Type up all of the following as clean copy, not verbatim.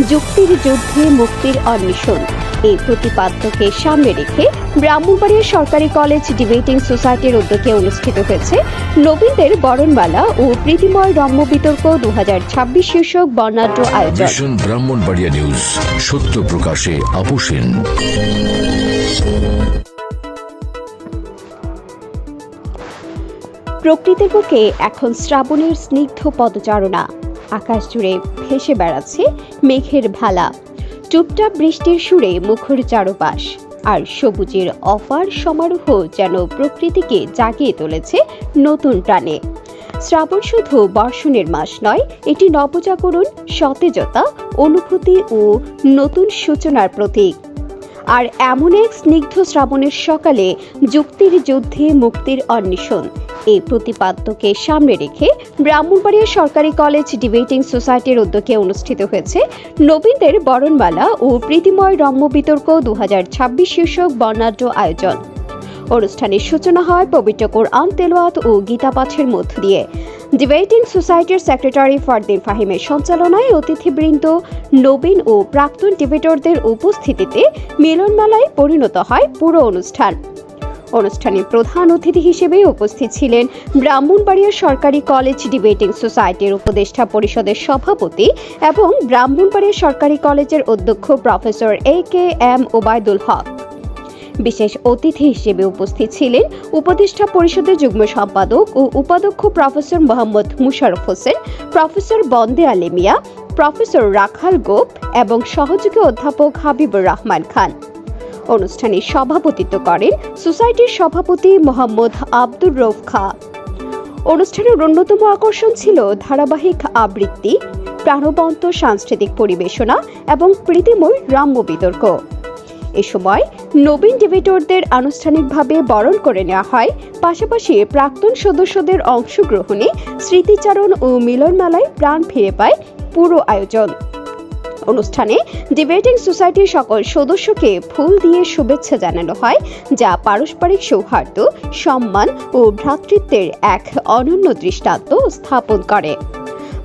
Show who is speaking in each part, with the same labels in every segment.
Speaker 1: যুক্তির যুদ্ধে মুক্তির অন্বেষণ এই প্রতিপাদ্যকে সামনে রেখে ব্রাহ্মণবাড়িয়া সরকারি কলেজ ডিবেটিং সোসাইটির উদ্যোগে অনুষ্ঠিত হয়েছে নবীনদের বরণমালা ও প্রীতিময় রম্য বিতর্ক 2026 শীর্ষক বর্ণাঢ্য আয়োজন।
Speaker 2: ব্রাহ্মণবাড়িয়া নিউজ, সত্য প্রকাশে আপোষহীন।
Speaker 1: প্রকৃতির বুকে এখন শ্রাবণের স্নিগ্ধ পদচারণা, আকাশ জুড়ে ভেসে বেড়াচ্ছে মেঘের ভালা, টুপটাপ বৃষ্টির সুরে মুখর চারপাশ, আর সবুজের অপার সমারোহ যেন প্রকৃতিকে জাগিয়ে তুলেছে নতুন প্রাণে। শ্রাবণ শুধু বর্ষণের মাস নয়, এটি নবজাগরণ, সতেজতা, অনুভূতি ও নতুন সূচনার প্রতীক। আর এমন এক স্নিগ্ধ শ্রাবণের সকালে যুক্তির যুদ্ধে মুক্তির অন্বেষণ এই প্রতিপাদ্যকে সামনে রেখে ব্রাহ্মণবাড়িয়া সরকারি কলেজ ডিবেটিং সোসাইটির উদ্যোগে অনুষ্ঠিত হয়েছে নবীনদের বরণমালা ও প্রীতিময় রম্য বিতর্ক 2026 শীর্ষক বর্ণাঢ্য আয়োজন। অনুষ্ঠানের সূচনা হয় পবিত্র কোরআন তেলাওয়াত ও গীতা পাঠের মধ্য দিয়ে। ডিবেটিং সোসাইটির সেক্রেটারি ফারদিন ফাহিমের সঞ্চালনায় অতিথিবৃন্দ, নবীন ও প্রাক্তন ডিবেটরদের উপস্থিতিতে মিলনমেলায় পরিণত হয় পুরো অনুষ্ঠান। অনুষ্ঠানে প্রধান অতিথি হিসেবে উপস্থিত ছিলেন ব্রাহ্মণবাড়িয়া সরকারি কলেজ ডিবেটিং সোসাইটির উপদেষ্টা পরিষদের সভাপতি এবং ব্রাহ্মণবাড়িয়া সরকারি কলেজের অধ্যক্ষ প্রফেসর AKM ওবায়দুল হক। বিশেষ অতিথি হিসেবে উপস্থিত ছিলেন উপদেষ্টা পরিষদের যুগ্ম সম্পাদক ও উপাধ্যক্ষ প্রফেসর মোহাম্মদ মুশারফ হোসেন, প্রফেসর বন্দে আলী মিয়া, প্রফেসর রাখাল গোপ এবং সহযোগী অধ্যাপক হাবিবুর রহমান খান। অনুষ্ঠানে সভাপতিত্ব করেন সোসাইটির সভাপতি মোহাম্মদ আব্দুর রউফ খা। অনুষ্ঠানের অন্যতম আকর্ষণ ছিল ধারাবাহিক আবৃত্তি, প্রাণবন্ত সাংস্কৃতিক পরিবেশনা এবং প্রীতিময় রম্য বিতর্ক। এ সময় নবীন ডিবেটরদের আনুষ্ঠানিকভাবে বরণ করে নেওয়া হয়, পাশাপাশি প্রাক্তন সদস্যদের অংশগ্রহণে স্মৃতিচারণ ও মিলনমেলায় প্রাণ ফিরে পায় পুরো আয়োজন। অনুষ্ঠানে ডিবেটিং সোসাইটির সকল সদস্যকে ফুল দিয়ে শুভেচ্ছা জানানো হয়, যা পারস্পরিক সৌহার্দ্য, সম্মান ও ভ্রাতৃত্বের এক অনন্য দৃষ্টান্ত স্থাপন করে।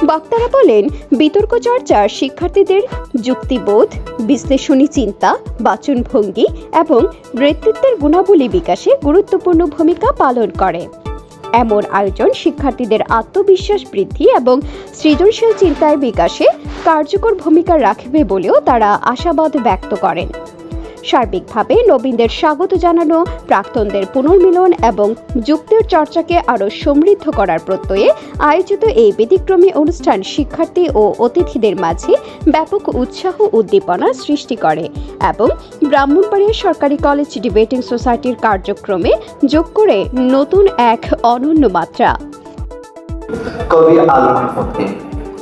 Speaker 1: বক্তারা বলেন, বিতর্ক চর্চা শিক্ষার্থীদের যুক্তিবোধ, বিশ্লেষণী চিন্তা, বাচনভঙ্গি এবং ব্যক্তিত্বের গুণাবলী বিকাশে গুরুত্বপূর্ণ ভূমিকা পালন করে। এমন আয়োজন শিক্ষার্থীদের আত্মবিশ্বাস বৃদ্ধি এবং সৃজনশীল চিন্তায় বিকাশে কার্যকর ভূমিকা রাখবে বলেও তারা আশাবাদ ব্যক্ত করেন। সার্বিকভাবে নবীনদের স্বাগত জানানো, প্রাক্তনদের পুনর্মিলন এবং যুক্তির চর্চাকে আরও সমৃদ্ধ করার প্রত্যয়ে আয়োজিত এই ব্যতিক্রমী অনুষ্ঠান শিক্ষার্থী ও অতিথিদের মাঝে ব্যাপক উৎসাহ উদ্দীপনার সৃষ্টি করে এবং ব্রাহ্মণবাড়িয়া সরকারি কলেজ ডিবেটিং সোসাইটির কার্যক্রমে যোগ করে নতুন এক অনন্য মাত্রা।
Speaker 3: কবি আল মাহমুদ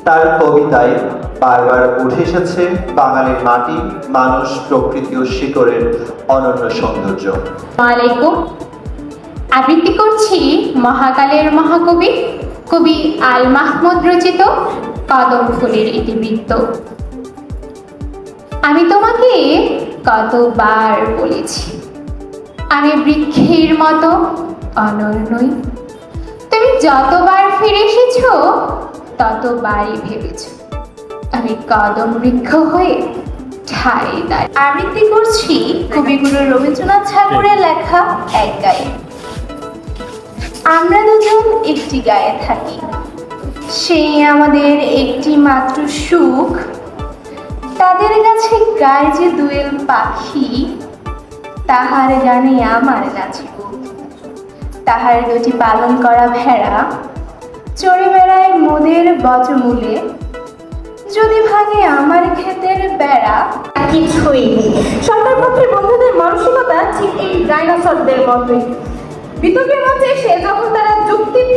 Speaker 3: তার কবিতায় বারবার উঠে এসেছে বাঙালির মাটি, মানুষ, প্রকৃতি ও শিকড়ের অনন্য সৌন্দর্য।
Speaker 4: ওয়ালাইকুম। আবৃত্তি করছি মহাকালের মহাকবি কবি আল মাহমুদ রচিত কদম ফুলের ইতিবৃত্ত। আমি তোমাকে কতবার বলেছি, আমি বৃক্ষের মতো অনন্যই। তুমি যতবার ফিরে এসেছো ততবারই ভেবেছ আমি কদম বৃক্ষ হয়ে ঠাই দাঁড়িয়ে। আবৃত্তি করছি কবিগুরু রবীন্দ্রনাথ ঠাকুরের লেখা এক গায়ে। আমরা দুজন একটি গায়ে থাকি, সেই আমাদের একটি মাত্র সুখ। তাদের কাছে গায়ে যে দুয়েল পাখি, তাহার গানে আমার নাচিব। তাহার দুটি পালন করা ভেড়া চড়ে বেড়ায় মোদের বজমূলে। যদি ভাঙে আমার ক্ষেতের বেড়া,
Speaker 5: কিছুই নেই। সরকারপক্ষের বন্ধুদের মানসিকতা ঠিক এই ডাইনোসরদের মতোই। বিতর্কের মধ্যে এসে যখন তারা যুক্তির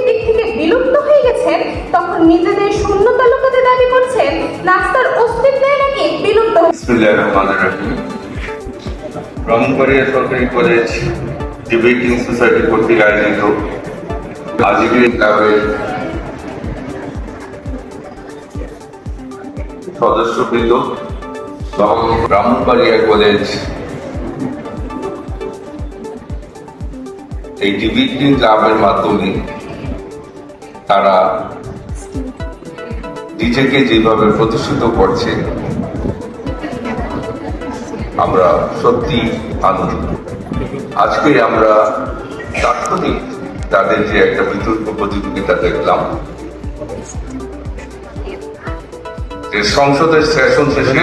Speaker 5: দিক থেকে বিলুপ্ত হয়ে গেছেন, তখন নিজেদের শূন্যতা লুকাতে দাবি করছেন নাস্তার অস্তিত্বই নাকি বিলুপ্ত।
Speaker 6: বিসমিল্লাহির রহমানির রহিম। ব্রাহ্মণবাড়িয়া সরকারি কলেজ ডিবেটিং সোসাইটি কর্তৃক আয়োজিত আজকের ক্লাবের সদস্যবৃন্দ এবং ব্রাহ্মণবাড়িয়া কলেজ এই ডিবেটিং ক্লাবের মাধ্যমে তারা নিজেকে যেভাবে প্রতিষ্ঠিত করছে, আমরা সত্যি আনন্দিত। আজকে আমরা তাৎক্ষণিক তাদের যে একটা বিতর্ক প্রতিযোগিতা দেখলাম, যে সংসদের সেশন শেষে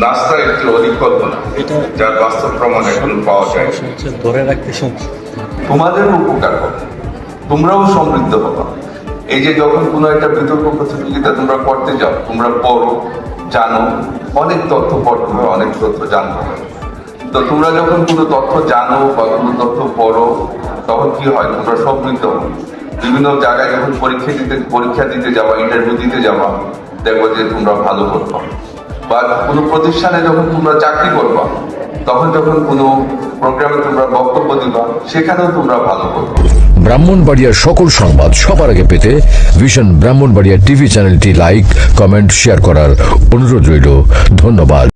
Speaker 6: নাস্তার একটি অধিকল্পনা, যার বাস্তব প্রমাণ এখন পাওয়া যায়।
Speaker 7: ধরে রাখতে শুনছি
Speaker 6: তোমাদের উপকার হবে, তোমরাও সমৃদ্ধ হবা। এই যে যখন কোনো একটা বিতর্ক প্রতিযোগিতা তোমরা করতে যাও, তোমরা পড়ো, জানো, অনেক তথ্য পড়তে হয়, অনেক তথ্য জানতে হয়। তো তোমরা যখন কোনো তথ্য জানো বা কোনো তথ্য পড়ো, তখন কি হয়, তোমরা সমৃদ্ধ হো। বিভিন্ন জায়গায় যখন পরীক্ষা দিতে যাবা, ইন্টারভিউ দিতে যাবা, দেখবো যে তোমরা ভালো করবা। বা কোনো প্রতিষ্ঠানে যখন তোমরা চাকরি করবা, তখন যখন কোনো প্রোগ্রামে তোমরা বক্তব্য দিবা, সেখানেও তোমরা ভালো করবা।
Speaker 2: ব্রাহ্মণবাড়িয়ার সকল সংবাদ সবার আগে পেতে ভিশন ব্রাহ্মণবাড়িয়া টিভি চ্যানেলটি লাইক, কমেন্ট, শেয়ার করার অনুরোধ রইল। ধন্যবাদ।